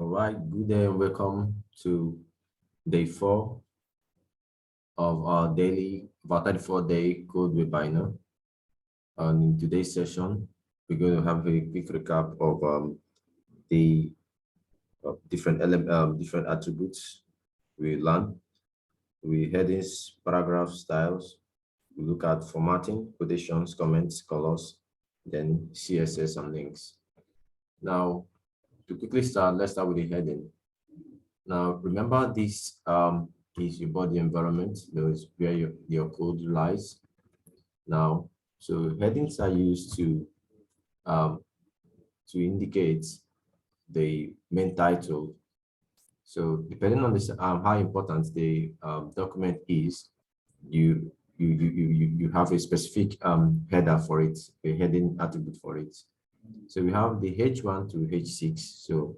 All right, good day and welcome to day 4 of our 34-day code webinar. And in today's session, we're going to have a quick recap of the different attributes we learned. We headings, paragraph styles. We look at formatting, quotations, comments, colors, then CSS and links. Now, to quickly start, let's start with the heading. Now, remember this is your body environment. Those where your code lies. Now, so headings are used to indicate the main title. So depending on this, how important the document is, you have a specific header for it, a heading attribute for it. So we have the H1 to H6. So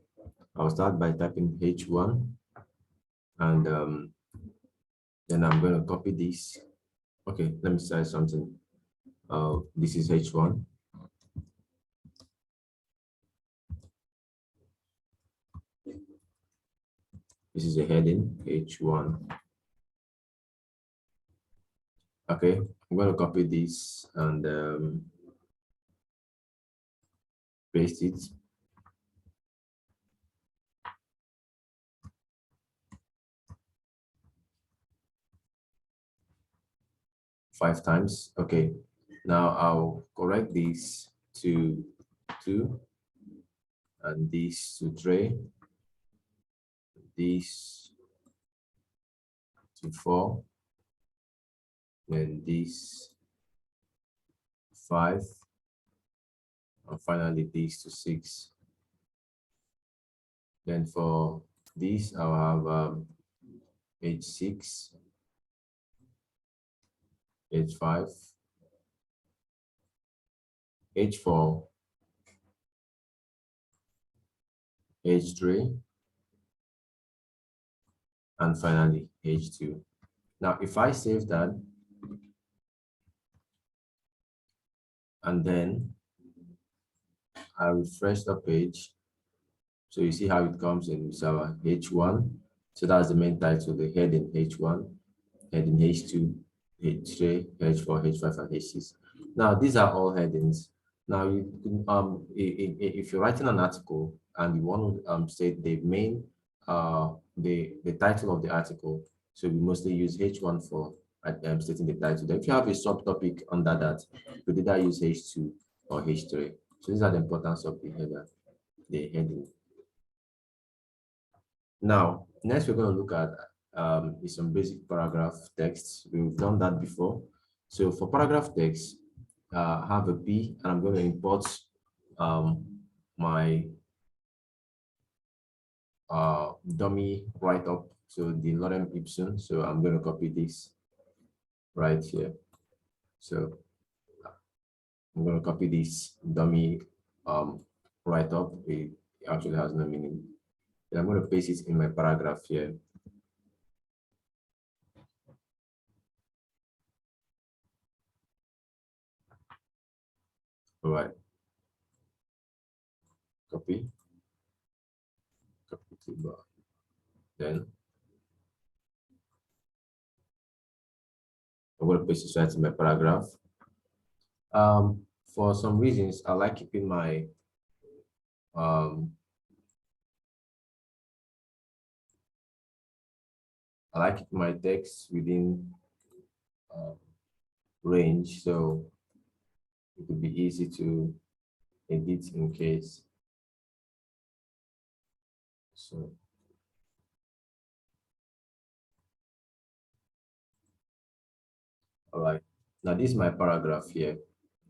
I'll start by typing H1, and then I'm going to copy this. Okay, let me say something. This is H1. This is a heading, H1. Okay, I'm going to copy this and paste it. Five times. Okay, now I'll correct this to 2 and this to 3, this to 4, then this 5, and finally this to 6. Then for this, I'll have H6, H5, H4, H3, and finally H2. Now, if I save that, and then I refresh the page, so you see how it comes in with our H1. So that's the main title, the heading H1, heading H2, H3, H4, H5, and H6. Now, these are all headings. Now, you can, if you're writing an article and you want to state the main, the title of the article, so we mostly use H1 for stating the title. Then if you have a subtopic under that, you could either use H2 or H3. So these are the importance of the header, the heading. Now, next we're going to look at is some basic paragraph text. We've done that before. So for paragraph text, I have a P, and I'm going to import my dummy write-up, so the lorem ipsum. So I'm going to copy this right here. So I'm going to copy this dummy write-up. It actually has no meaning. And I'm going to paste it in my paragraph here. All right. Copy to bar. Then I'm going to paste it right in my paragraph. For some reasons, I like keeping my text within range, so it would be easy to edit in case. So all right, now this is my paragraph here.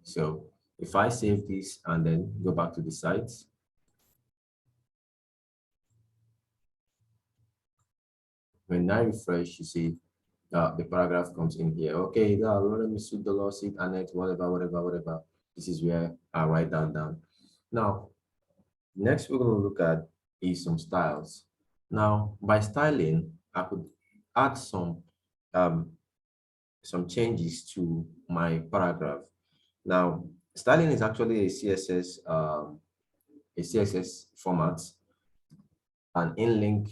So if I save this and then go back to the site, when I refresh, you see the paragraph comes in here. Okay, let me suit the lawsuit, annex, whatever. This is where I write that down. Now, next we're going to look at is some styles. Now, by styling, I could add some changes to my paragraph. Now, styling is actually a CSS format, an in-link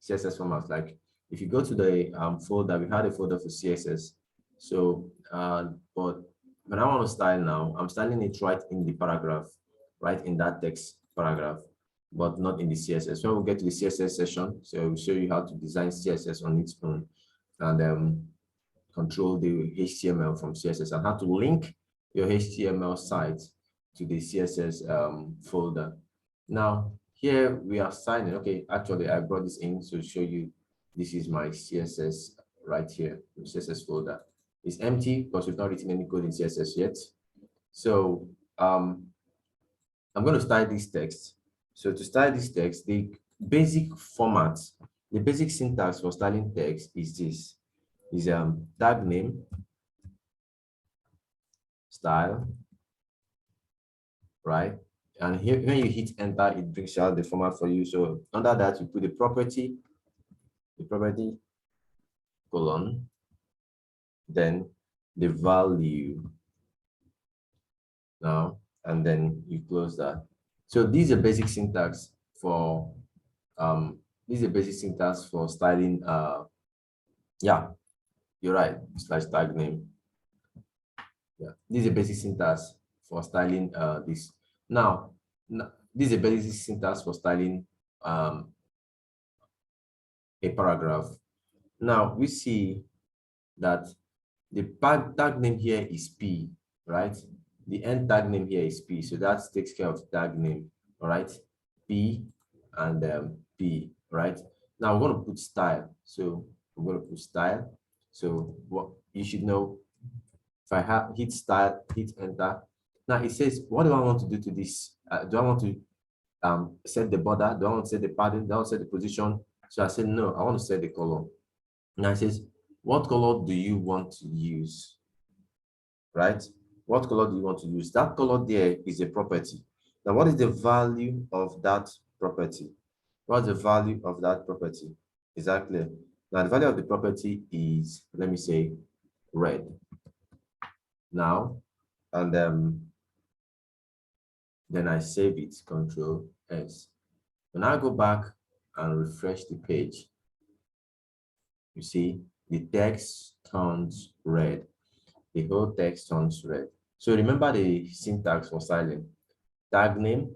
CSS format. Like if you go to the folder, we had a folder for CSS. So, but when I want to style now, I'm styling it right in the paragraph, right in that text paragraph, but not in the CSS. When we get to the CSS session, so we'll show you how to design CSS on its own and control the HTML from CSS and how to link your HTML site to the CSS folder. Now, here we are styling. Okay, actually, I brought this in to show you this is my CSS right here, the CSS folder. It's empty because we've not written any code in CSS yet. So I'm going to style this text. So to style this text, the basic format, the basic syntax for styling text is this: is tag name, style, right? And here, when you hit enter, it brings out the format for you. So under that, you put the property colon, then the value now, and then you close that. So this is a basic syntax for styling. Yeah, you're right. Slash tag name. Yeah, this is a basic syntax for styling this. Now, this is a basic syntax for styling a paragraph. Now we see that the tag name here is P, right? The end tag name here is P, so that takes care of tag name, all right? P and P, right? Now we're going to put style. So we're going to put style. So what you should know, if I have hit style, hit enter. Now it says, what do I want to do to this? Do I want to set the border? Do I want to set the padding? Do I want to set the position? So I said, no, I want to set the color. Now it says, what color do you want to use? Right? What color do you want to use? That color there is a property. Now, what is the value of that property? What's the value of that property? Exactly. Now, the value of the property is, let me say, red. Now, and then I save it, Control S. When I go back and refresh the page, you see the text turns red. The whole text turns red. So remember the syntax for styling. Tag name,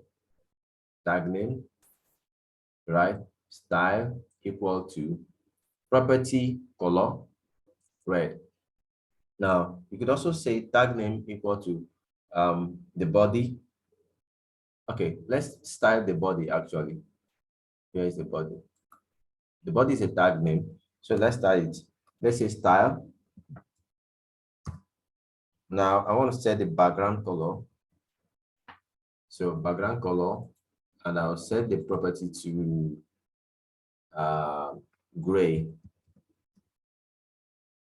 right? Style equal to property color, red. Now, you could also say tag name equal to the body. Okay, let's style the body actually. Here is the body. The body is a tag name. So let's style it. Let's say style. Now, I want to set the background color. So background color, and I'll set the property to gray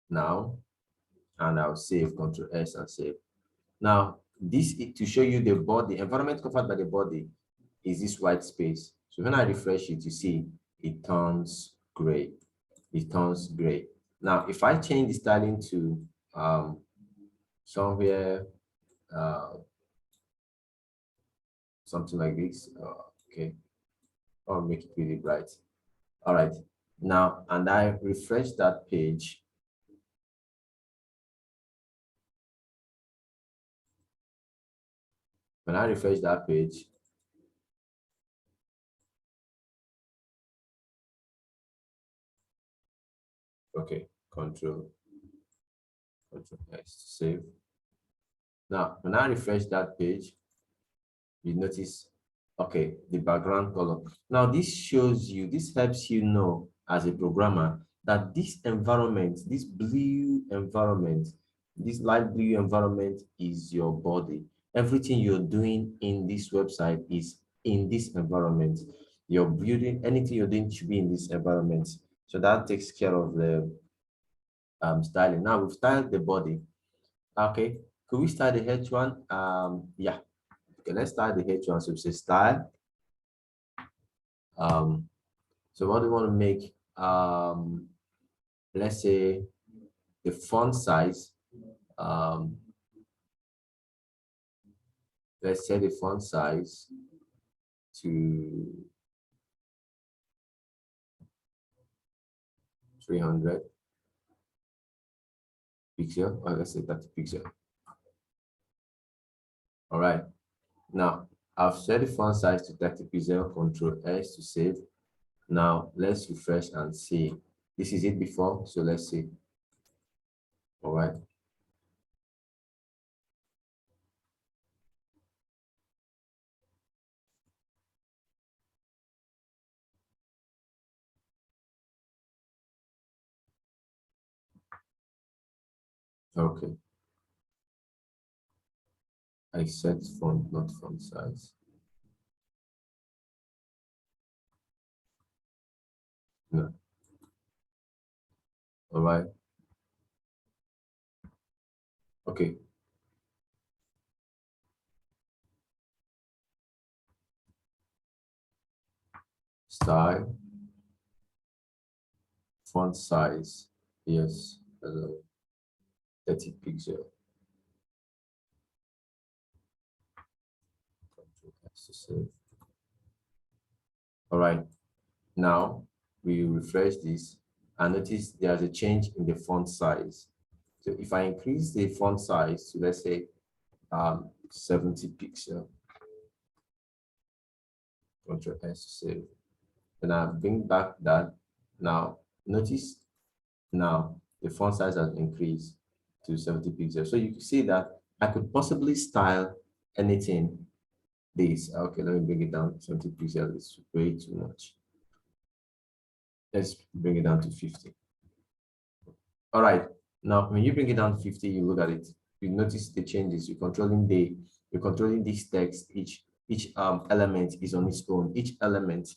now, and I'll save, Control S and save. Now, this is to show you the body, environment covered by the body is this white space. So when I refresh it, you see it turns gray. It turns gray. Now, if I change the styling to somewhere, something like this, okay, I'll make it really bright. All right, now, and I refresh that page. When I refresh that page, okay, Control S, save. Now, when I refresh that page, you notice, okay, the background color. Now, this shows you, this helps you know as a programmer that this environment, this blue environment, this light blue environment is your body. Everything you're doing in this website is in this environment. You're building, anything you're doing should be in this environment. So that takes care of the styling. Now we've styled the body. Okay, could we start the H1? Yeah. Okay, let's start the H1. So we say style. So what do we want to make? Let's say the font size. Let's set the font size to 300 pixel, or let's say 30 pixel. All right. Now, I've set the font size to 30 pixel, Control S to save. Now, let's refresh and see. This is it before, so let's see. All right. Okay. I set font, not font size. No. All right. Okay. Style, font size. Yes. 30 pixel. Control S to save. All right. Now we refresh this and notice there's a change in the font size. So if I increase the font size to, let's say, 70 pixel, Control S to save. Then I bring back that. Now notice now the font size has increased to 70 pixels. So you can see that I could possibly style anything. This, okay, let me bring it down. 70 pixels is way too much. Let's bring it down to 50. All right. Now, when you bring it down to 50, you look at it, you notice the changes. You're controlling this text. Each element is on its own. Each element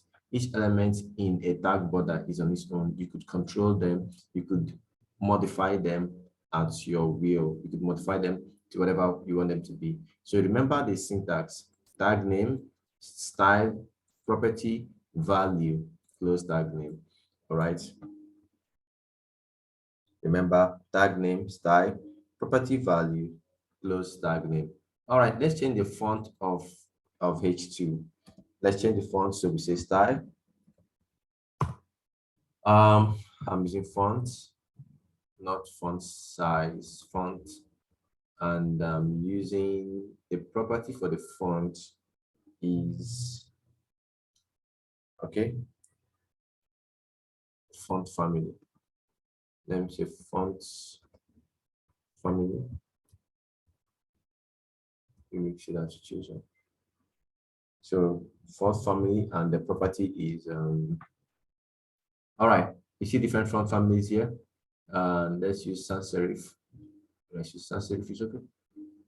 in a tag border is on its own. You could control them. You could modify them at your will. You could modify them to whatever you want them to be. So remember the syntax: tag name, style, property, value, close tag name. All right. Remember, tag name, style, property value, close tag name. All right, let's change the font of H2. Let's change the font. So we say style. I'm using font, not font size, font. And I'm using the property for the font is, okay, font family. Let me say font family. You make sure that you choose one. So font family, and the property is all right. You see different font families here. Let's use sans serif. Let's use sans serif. Is okay.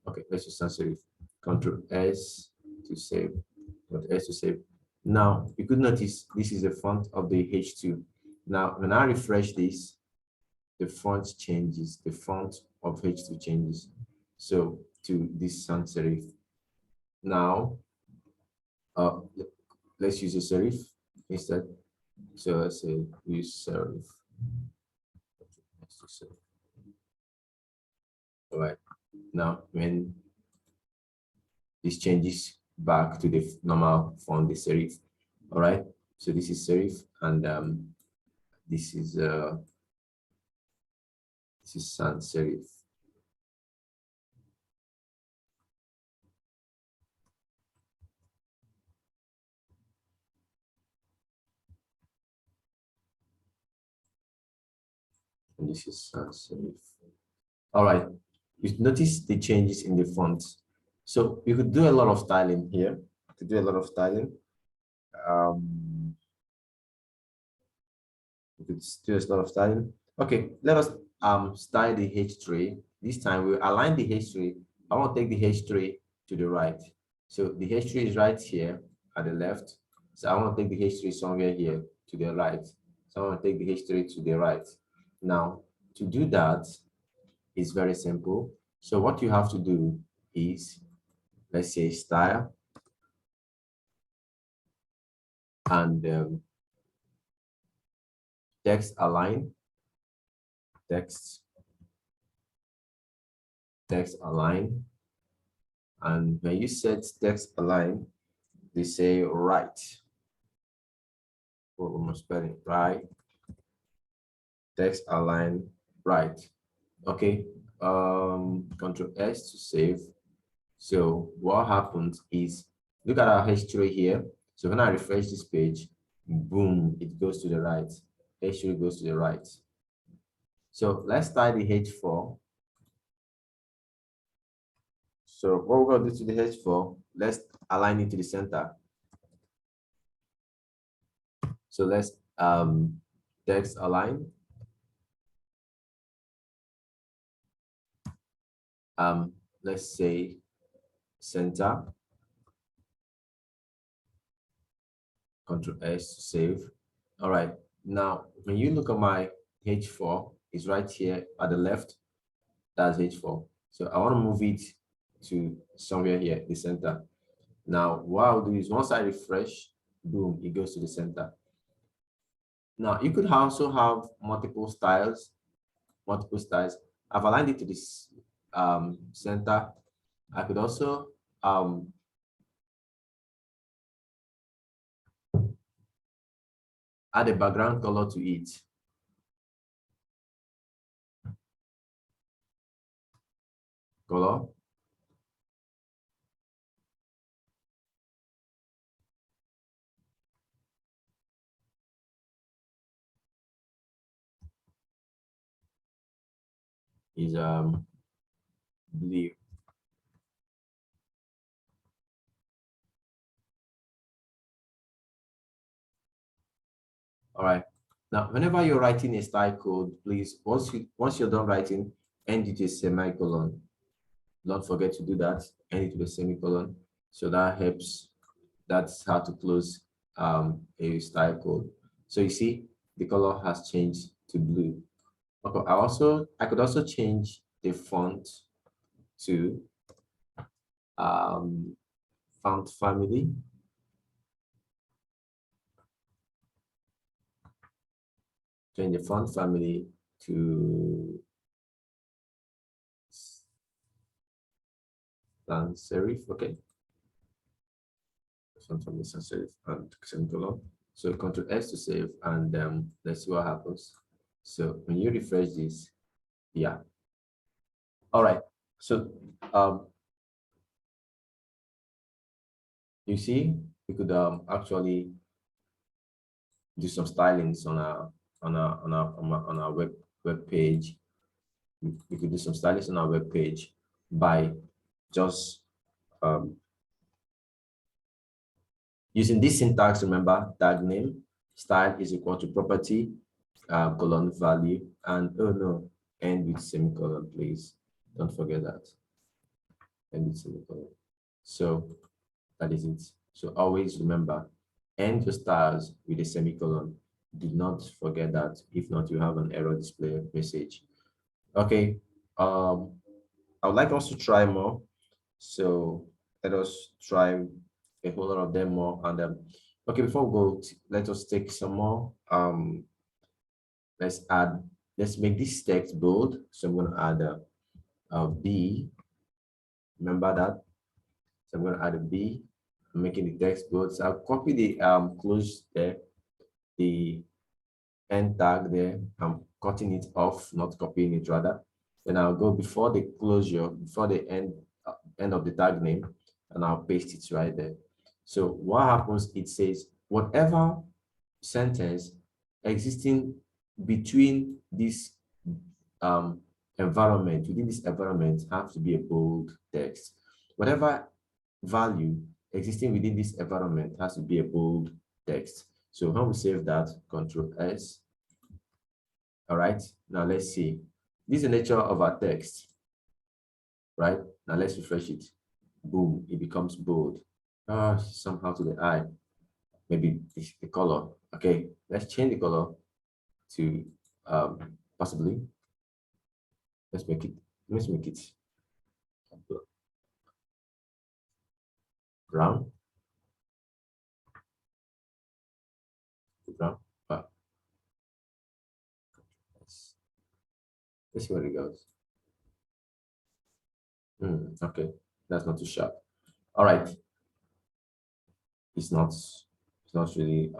Okay, let's use sans serif. Control S to save. Control S to save. Now you could notice this is the font of the H2. Now when I refresh this, the font changes. The font of H2 changes. So to this sans serif. Now let's use a serif instead. So let's say use serif. All right. Now when this changes back to the normal font, the serif. All right. So this is serif, and this is sans serif. And this is sans serif. All right. You notice the changes in the font. So you could do a lot of styling here. To do a lot of styling. You could do a lot of styling. Okay, let us style the H3. This time we'll align the H3. I want to take the H3 to the right. So the H3 is right here at the left. So I want to take the H3 somewhere here to the right. So I want to take the H3 to the right. Now, to do that is very simple. So what you have to do is, let's say style, and text align, text align. And when you set text align, they say right. What am I spelling? Right. text align right. Okay, Control S to save. So what happens is, look at our H3 here. So when I refresh this page, boom, it goes to the right. H3 goes to the right. So let's tie the H4. So what we're going to do to the H4, let's align it to the center. So let's text align. Let's say center. Control S to save. All right. Now, when you look at my H4, it's right here at the left. That's H4. So I want to move it to somewhere here, the center. Now, what I'll do is once I refresh, boom, it goes to the center. Now, you could also have multiple styles. I've aligned it to this center. I could also add a background color to it. Color. Is blue. All right. Now, whenever you're writing a style code, please, once you're done writing, end it with a semicolon. Don't forget to do that. End it with a semicolon. So that helps. That's how to close a style code. So you see, the color has changed to blue. Okay. I could also change the font to font family. Change the font family to sans serif. Okay. Font family sans serif and semicolon. So Control S to save, and let's see what happens. So when you refresh this, yeah. All right. So you see, we could actually do some stylings on our web page. We could do some stylings on our web page by just using this syntax. Remember, tag name style is equal to property colon value, and oh no, end with semicolon, please. Don't forget that. End with semicolon. So that is it. So always remember, end your styles with a semicolon. Do not forget that. If not, you have an error display message. Okay. I would like us to try more. So let us try a whole lot of them more. And okay, before we go, let us take some more. Let's make this text bold. So I'm going to add a B. Remember that. So I'm going to add a B. I'm making the text bold. So I'll copy the close there, the end tag there. I'm cutting it off, not copying it rather. Then I'll go before the closure, before the end of the tag name, and I'll paste it right there. So what happens, it says whatever sentence existing between this environment, within this environment, has to be a bold text. Whatever value existing within this environment has to be a bold text. So when we save that, Control S. All right, now let's see. This is the nature of our text, right? Now let's refresh it. Boom, it becomes bold. Somehow to the eye. Maybe the color. Okay, let's change the color to possibly. Let's make it brown. Brown. Let's see where it goes. Okay, that's not too sharp. All right, it's not really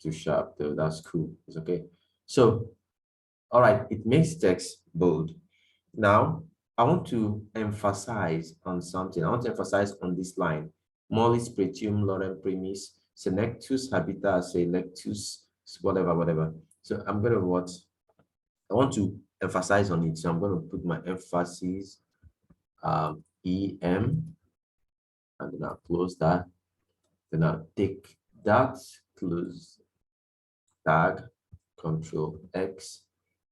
too sharp though. That's cool. It's okay. So, all right, it makes text bold. Now, I want to emphasize on something. I want to emphasize on this line. Mollis pretium lorem primis, senectus habita selectus, whatever, whatever. So I'm going to what? I want to emphasize on it. So I'm going to put my emphasis, EM, and then I'll close that. Then I'll take that, close tag, Control X.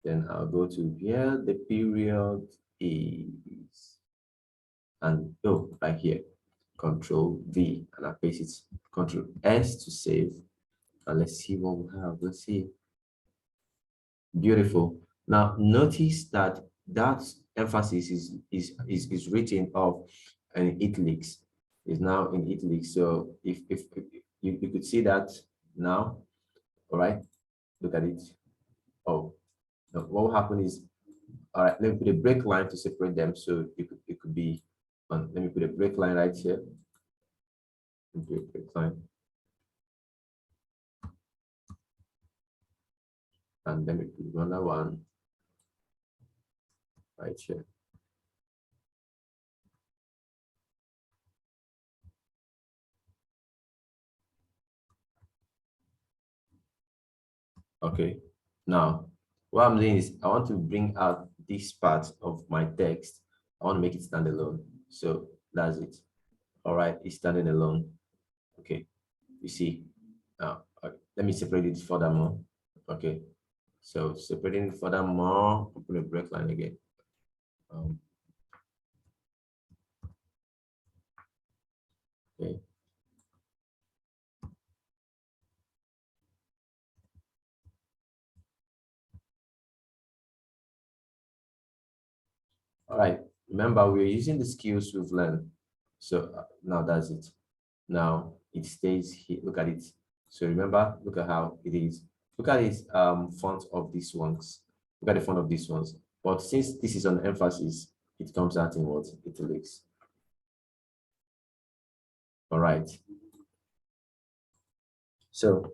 Then I'll go to where the period is. And right here, Control V, and I paste it. Control S to save. And let's see what we have. Let's see. Beautiful. Now notice that that emphasis is written off in italics. Is now in italics. So if you could see that now, all right. Look at it. Oh, no, what will happen is, all right. Let me put a break line to separate them. So it could be. Let me put a break line right here. Break line. And then we put another one right here. Okay. Now, what I'm doing is I want to bring out this part of my text. I want to make it stand alone. So that's it. All right, it's standing alone. Okay. You see. Now, let me separate it furthermore. Okay. So separating it furthermore, I'll put a break line again. Okay. All right. Remember, we're using the skills we've learned. So now that's it. Now it stays here. Look at it. So remember, look at how it is. Look at this font of these ones. Look at the font of these ones. But since this is on emphasis, it comes out in what? Italics. All right. So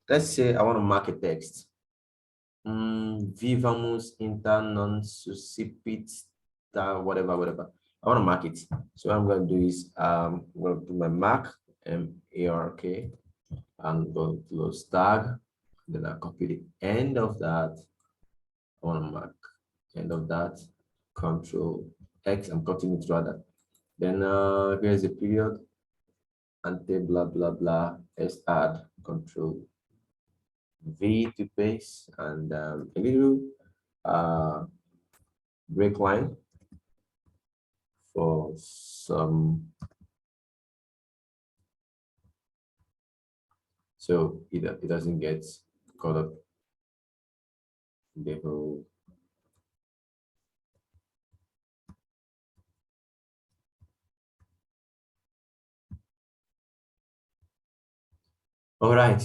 let's say I want to mark a text. Vivamus inter non suscipit whatever, whatever. I want to mark it. So what I'm going to do is I'm going to put my mark, M-A-R-K, and go to close tag. Then I copy the end of that. I want to mark end of that. Control X. I'm cutting it rather. Then here's the period. Ante blah blah blah. S add. Control V to paste, and a little break line for some, so it doesn't get caught up in the whole. All right,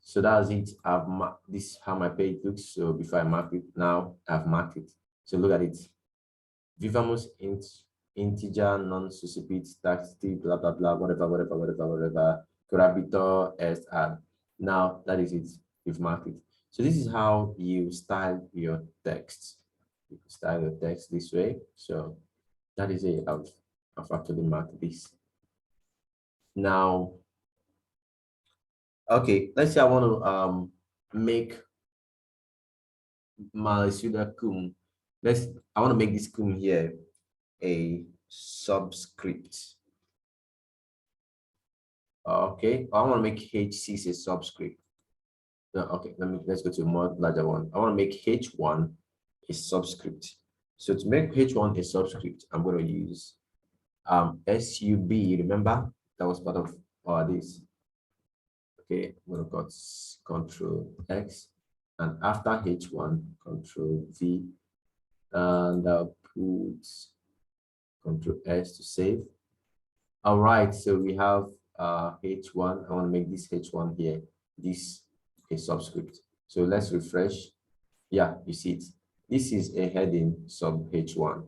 so that's it. I've marked this is how my page looks. So before I mark it, now I've marked it. So look at it. Vivamus integer non suscipit taxity blah blah blah whatever whatever whatever whatever corabitor est ad. Now that is it. You've marked it. So this is how you style your text. You can style your text this way. So that is it. I've actually marked this. Now, okay, let's say I want to make Malisuda cum. I want to make this cum here a subscript. Okay, I want to make H6 a subscript. Okay, let's go to a more larger one. I want to make H1 a subscript. So to make H1 a subscript, I'm going to use SUB. Remember that was part of this. Okay, I'm going to cut Control X, and after H1, Control V, and I'll put Control S to save. All right, so we have H1. I want to make this H1 here, this a subscript. So let's refresh. Yeah, you see it. This is a heading sub H1.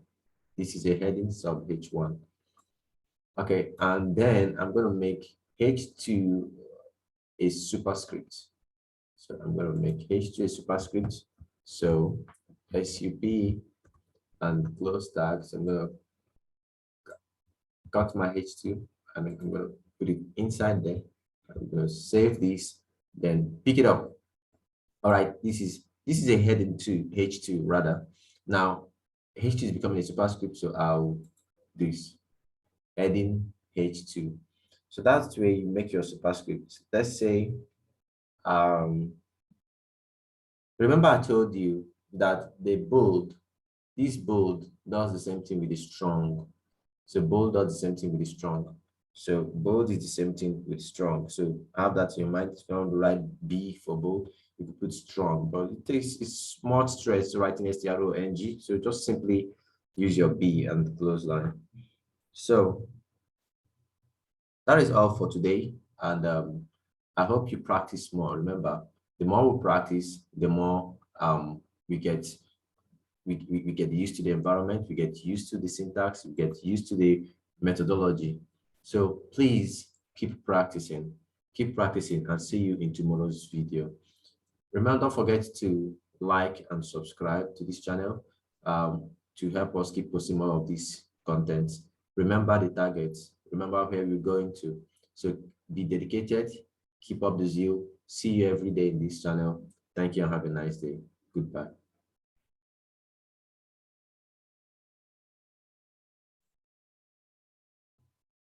This is a heading sub H1. Okay, and then I'm going to make H2 a superscript. So I'm going to make H2 a superscript. So SUB and close tags. I'm going to cut my H2 and I'm going to put it inside there. I'm going to save this, then pick it up. All right, this is a heading to H2 rather. Now H2 is becoming a superscript, so I'll do this heading H2. So that's the way you make your superscript. Let's say, remember I told you that this bold does the same thing with the strong. So bold does the same thing with the strong. So bold is the same thing with strong. So have that in your mind. If you want to write B for bold, you can put strong, but it's smart stress writing strong. So just simply use your B and close line. So that is all for today. And I hope you practice more. Remember, the more we practice, the more we get used to the environment, we get used to the syntax, we get used to the methodology. So please keep practicing and see you in tomorrow's video. Remember, don't forget to like and subscribe to this channel to help us keep posting more of this content. Remember the targets, remember where we're going to. So be dedicated, keep up the zeal. See you every day in this channel. Thank you and have a nice day. Goodbye.